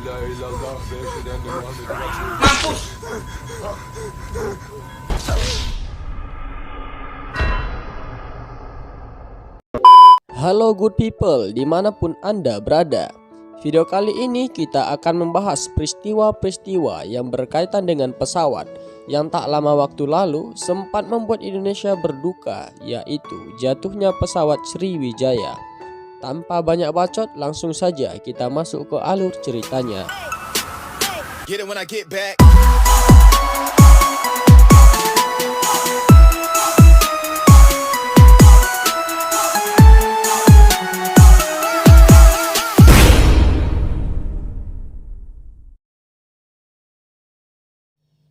Mampus. Halo good people, dimanapun Anda berada. Video kali ini kita akan membahas peristiwa-peristiwa yang berkaitan dengan pesawat yang tak lama waktu lalu sempat membuat Indonesia berduka, yaitu jatuhnya pesawat Sriwijaya. Tanpa banyak bacot, langsung saja kita masuk ke alur ceritanya. Get it when I get back.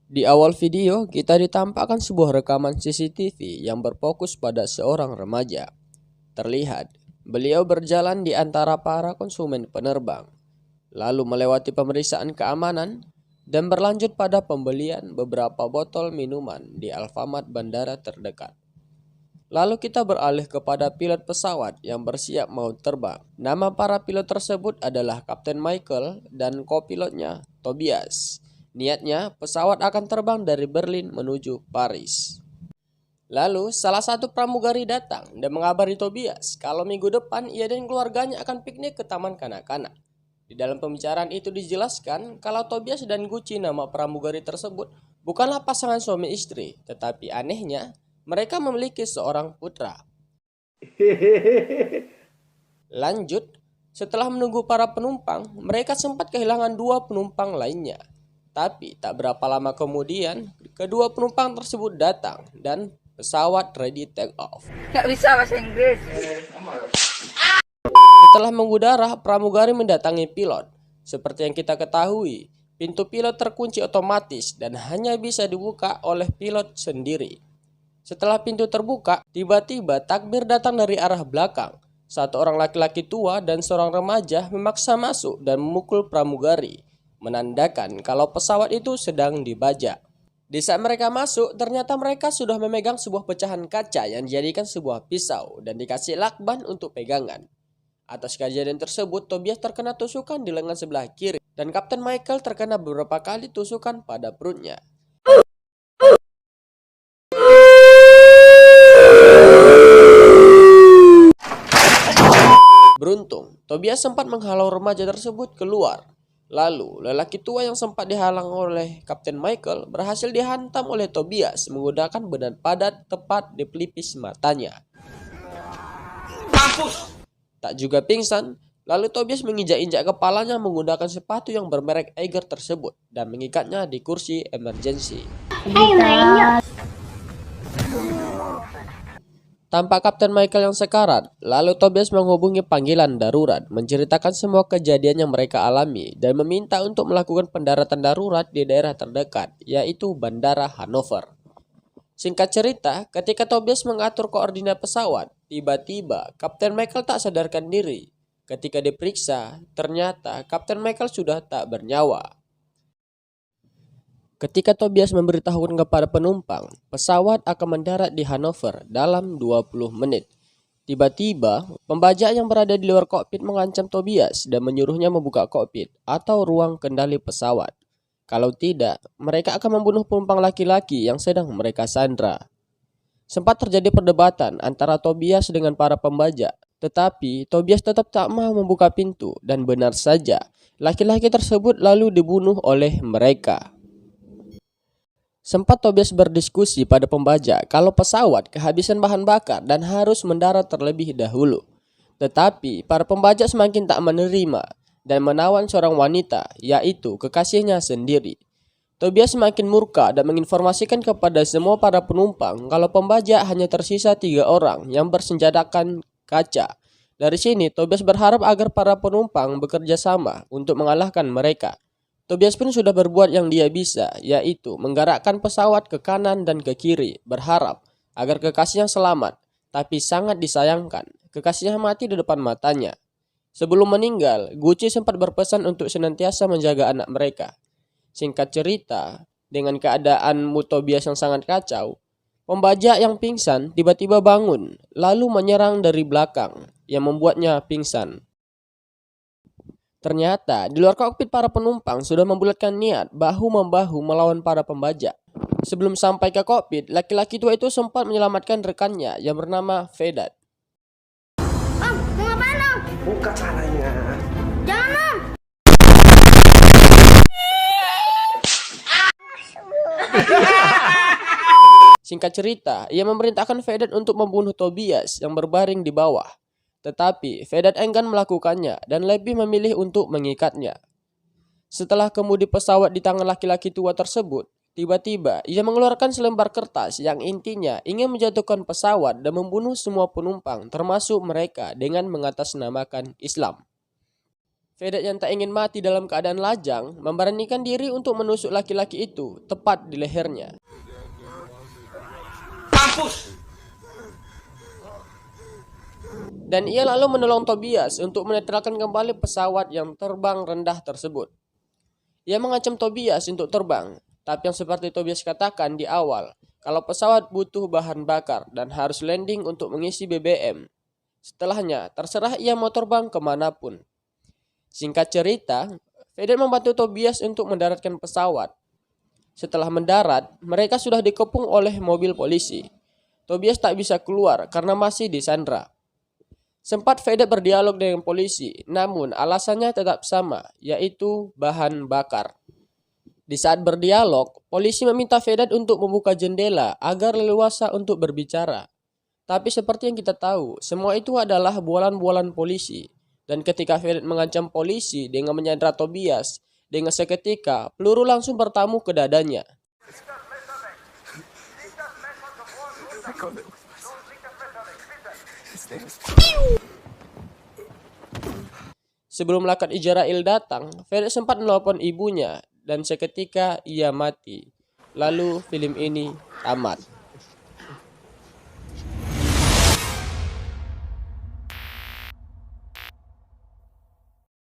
Di awal video, kita ditampakkan sebuah rekaman CCTV yang berfokus pada seorang remaja. Terlihat, beliau berjalan di antara para konsumen penerbang, lalu melewati pemeriksaan keamanan, dan berlanjut pada pembelian beberapa botol minuman di Alfamart bandara terdekat. Lalu kita beralih kepada pilot pesawat yang bersiap mau terbang. Nama para pilot tersebut adalah Kapten Michael dan kopilotnya Tobias. Niatnya, pesawat akan terbang dari Berlin menuju Paris. Lalu, salah satu pramugari datang dan mengabari Tobias kalau minggu depan ia dan keluarganya akan piknik ke taman kanak-kanak. Di dalam pembicaraan itu dijelaskan kalau Tobias dan Gucci, nama pramugari tersebut, bukanlah pasangan suami istri, tetapi anehnya, mereka memiliki seorang putra. Lanjut, setelah menunggu para penumpang, mereka sempat kehilangan 2 penumpang lainnya. Tapi tak berapa lama kemudian, kedua penumpang tersebut datang dan pesawat ready take off. Nggak bisa bahasa Inggris. Setelah mengudara, pramugari mendatangi pilot. Seperti yang kita ketahui, pintu pilot terkunci otomatis dan hanya bisa dibuka oleh pilot sendiri. Setelah pintu terbuka, tiba-tiba takbir datang dari arah belakang. Satu orang laki-laki tua dan seorang remaja memaksa masuk dan memukul pramugari, menandakan kalau pesawat itu sedang dibajak. Di saat mereka masuk, ternyata mereka sudah memegang sebuah pecahan kaca yang dijadikan sebuah pisau dan dikasih lakban untuk pegangan. Atas kejadian tersebut, Tobias terkena tusukan di lengan sebelah kiri dan Kapten Michael terkena beberapa kali tusukan pada perutnya. Beruntung, Tobias sempat menghalau remaja tersebut keluar. Lalu, lelaki tua yang sempat dihalang oleh Kapten Michael berhasil dihantam oleh Tobias menggunakan bedan padat tepat di pelipis matanya. Mampus. Tak juga pingsan, lalu Tobias menginjak-injak kepalanya menggunakan sepatu yang bermerek Eiger tersebut dan mengikatnya di kursi emergency. Tampak Kapten Michael yang sekarat, lalu Tobias menghubungi panggilan darurat, menceritakan semua kejadian yang mereka alami dan meminta untuk melakukan pendaratan darurat di daerah terdekat, yaitu Bandara Hanover. Singkat cerita, ketika Tobias mengatur koordinat pesawat, tiba-tiba Kapten Michael tak sadarkan diri. Ketika diperiksa, ternyata Kapten Michael sudah tak bernyawa. Ketika Tobias memberitahukan kepada penumpang, pesawat akan mendarat di Hanover dalam 20 menit. Tiba-tiba, pembajak yang berada di luar kokpit mengancam Tobias dan menyuruhnya membuka kokpit atau ruang kendali pesawat. Kalau tidak, mereka akan membunuh penumpang laki-laki yang sedang mereka sandra. Sempat terjadi perdebatan antara Tobias dengan para pembajak, tetapi Tobias tetap tak mau membuka pintu dan benar saja, laki-laki tersebut lalu dibunuh oleh mereka. Sempat Tobias berdiskusi pada pembajak kalau pesawat kehabisan bahan bakar dan harus mendarat terlebih dahulu. Tetapi para pembajak semakin tak menerima dan menawan seorang wanita, yaitu kekasihnya sendiri. Tobias semakin murka dan menginformasikan kepada semua para penumpang kalau pembajak hanya tersisa 3 orang yang bersenjatakan kaca. Dari sini Tobias berharap agar para penumpang bekerja sama untuk mengalahkan mereka. Tobias pun sudah berbuat yang dia bisa, yaitu menggerakkan pesawat ke kanan dan ke kiri, berharap agar kekasihnya selamat. Tapi sangat disayangkan, kekasihnya mati di depan matanya. Sebelum meninggal, Gucci sempat berpesan untuk senantiasa menjaga anak mereka. Singkat cerita, dengan keadaan Tobias yang sangat kacau, pembajak yang pingsan tiba-tiba bangun, lalu menyerang dari belakang, yang membuatnya pingsan. Ternyata di luar kokpit para penumpang sudah membulatkan niat bahu-membahu melawan para pembajak. Sebelum sampai ke kokpit, laki-laki tua itu sempat menyelamatkan rekannya yang bernama Vedat. Om, mau ngapain om? Buka caranya. Jangan om. Singkat cerita, ia memerintahkan Vedat untuk membunuh Tobias yang berbaring di bawah. Tetapi Vedat enggan melakukannya dan lebih memilih untuk mengikatnya. Setelah kemudi pesawat di tangan laki-laki tua tersebut, tiba-tiba ia mengeluarkan selembar kertas yang intinya ingin menjatuhkan pesawat dan membunuh semua penumpang termasuk mereka dengan mengatasnamakan Islam. Vedat yang tak ingin mati dalam keadaan lajang memberanikan diri untuk menusuk laki-laki itu tepat di lehernya. Dan ia lalu menolong Tobias untuk menetralkan kembali pesawat yang terbang rendah tersebut. Ia mengancam Tobias untuk terbang, tapi yang seperti Tobias katakan di awal, kalau pesawat butuh bahan bakar dan harus landing untuk mengisi BBM. Setelahnya, terserah ia mau terbang kemanapun. Singkat cerita, Vedat membantu Tobias untuk mendaratkan pesawat. Setelah mendarat, mereka sudah dikepung oleh mobil polisi. Tobias tak bisa keluar karena masih disandra. Sempat Vedat berdialog dengan polisi, namun alasannya tetap sama, yaitu bahan bakar. Di saat berdialog, polisi meminta Vedat untuk membuka jendela agar leluasa untuk berbicara. Tapi seperti yang kita tahu, semua itu adalah bualan-bualan polisi. Dan ketika Vedat mengancam polisi dengan menyandra Tobias, dengan seketika peluru langsung bertamu ke dadanya. Sebelum Lakat Ijrail datang, Vedat sempat menelpon ibunya dan seketika ia mati. Lalu film ini tamat.